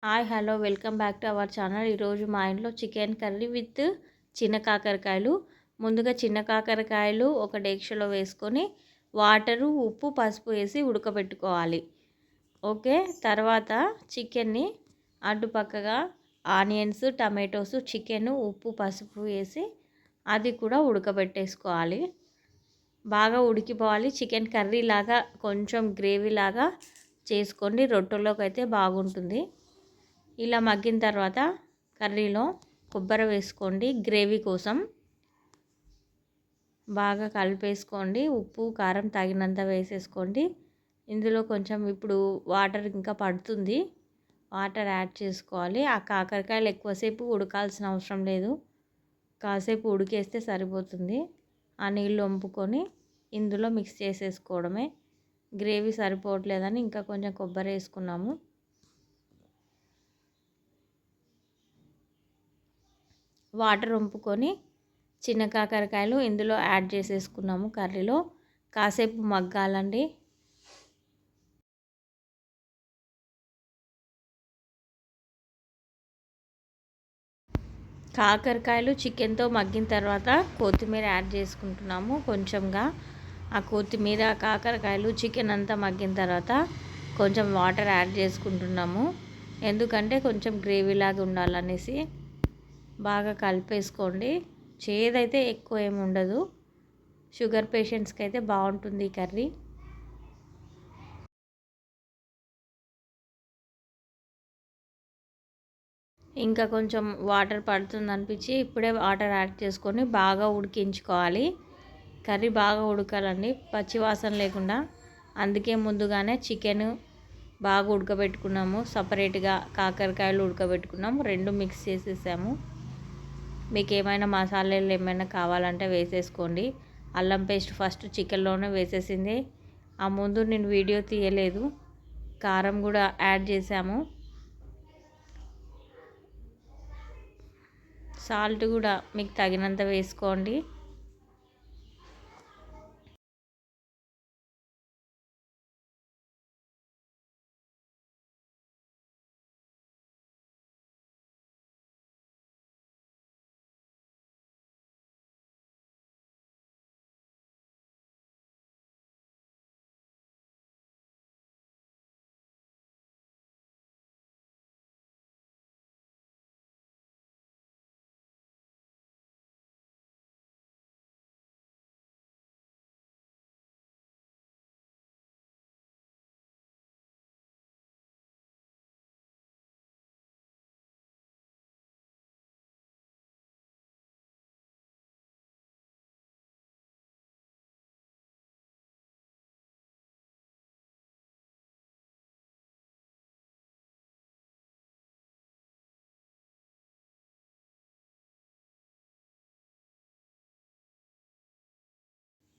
Hi hello welcome back to our channel. ఈరోజు మా ఇంట్లో చికెన్ కర్రీ విత్ చిన్న కాకరకాయలు. ముందుగా చిన్న కాకరకాయలు ఒక డేక్షలో వేసుకొని వాటరు, ఉప్పు, పసుపు వేసి ఉడకబెట్టుకోవాలి. ఓకే, తర్వాత చికెన్ని అడ్డుపక్కగా ఆనియన్స్, టమాటోస్, చికెన్, ఉప్పు, పసుపు వేసి అది కూడా ఉడకబెట్టేసుకోవాలి. బాగా ఉడికిపోవాలి. చికెన్ కర్రీ లాగా కొంచెం గ్రేవీ లాగా చేసుకోండి, రొట్టెలోకి అయితే బాగుంటుంది. ఇలా మగ్గిన తర్వాత కర్రీలో కొబ్బరి వేసుకోండి. గ్రేవీ కోసం బాగా కలిపేసుకోండి. ఉప్పు, కారం తగినంత వేసేసుకోండి. ఇందులో కొంచెం ఇప్పుడు వాటర్ ఇంకా పడుతుంది, వాటర్ యాడ్ చేసుకోవాలి. ఆ కాకరకాయలు ఎక్కువసేపు ఉడకాల్సిన అవసరం లేదు, కాసేపు ఉడికేస్తే సరిపోతుంది. ఆ నీళ్ళు వంపుకొని ఇందులో మిక్స్ చేసేసుకోవడమే. గ్రేవీ సరిపోవట్లేదని ఇంకా కొంచెం కొబ్బరి వేసుకున్నాము. వాటర్ వంపుకొని చిన్న కాకరకాయలు ఇందులో యాడ్ చేసేసుకున్నాము. కర్రీలో కాసేపు మగ్గాలండి. కాకరకాయలు చికెన్తో మగ్గిన తర్వాత కొత్తిమీర యాడ్ చేసుకుంటున్నాము కొంచెంగా. ఆ కొత్తిమీర, కాకరకాయలు, చికెన్ అంతా మగ్గిన తర్వాత కొంచెం వాటర్ యాడ్ చేసుకుంటున్నాము, ఎందుకంటే కొంచెం గ్రేవీలాగా ఉండాలనేసి. బాగా కలిపేసుకోండి. చేదైతే ఎక్కువ ఏమి ఉండదు, షుగర్ పేషెంట్స్కి అయితే బాగుంటుంది ఈ కర్రీ. ఇంకా కొంచెం వాటర్ పడుతుంది అనిపించి ఇప్పుడే వాటర్ యాడ్ చేసుకొని బాగా ఉడికించుకోవాలి. కర్రీ బాగా ఉడకాలండి, పచ్చివాసన లేకుండా. అందుకే ముందుగానే చికెన్ బాగా ఉడకబెట్టుకున్నాము, సపరేట్గా కాకరకాయలు ఉడకబెట్టుకున్నాము, రెండు మిక్స్ చేసేసాము. మీకు ఏమైనా మసాలాలు ఏమైనా కావాలంటే వేసేసుకోండి. అల్లం పేస్ట్ ఫస్ట్ చికెన్లోనే వేసేసింది, ఆ ముందు నేను వీడియో తీయలేదు. కారం కూడా యాడ్ చేసాము, సాల్ట్ కూడా మీకు తగినంత వేసుకోండి.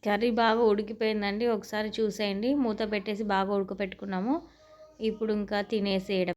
కర్రీ బాగా ఉడికిపోయిందండి, ఒకసారి చూసేయండి. మూత పెట్టేసి బాగా ఉడకపెట్టుకున్నాము. ఇప్పుడు ఇంకా తినేసేయడం.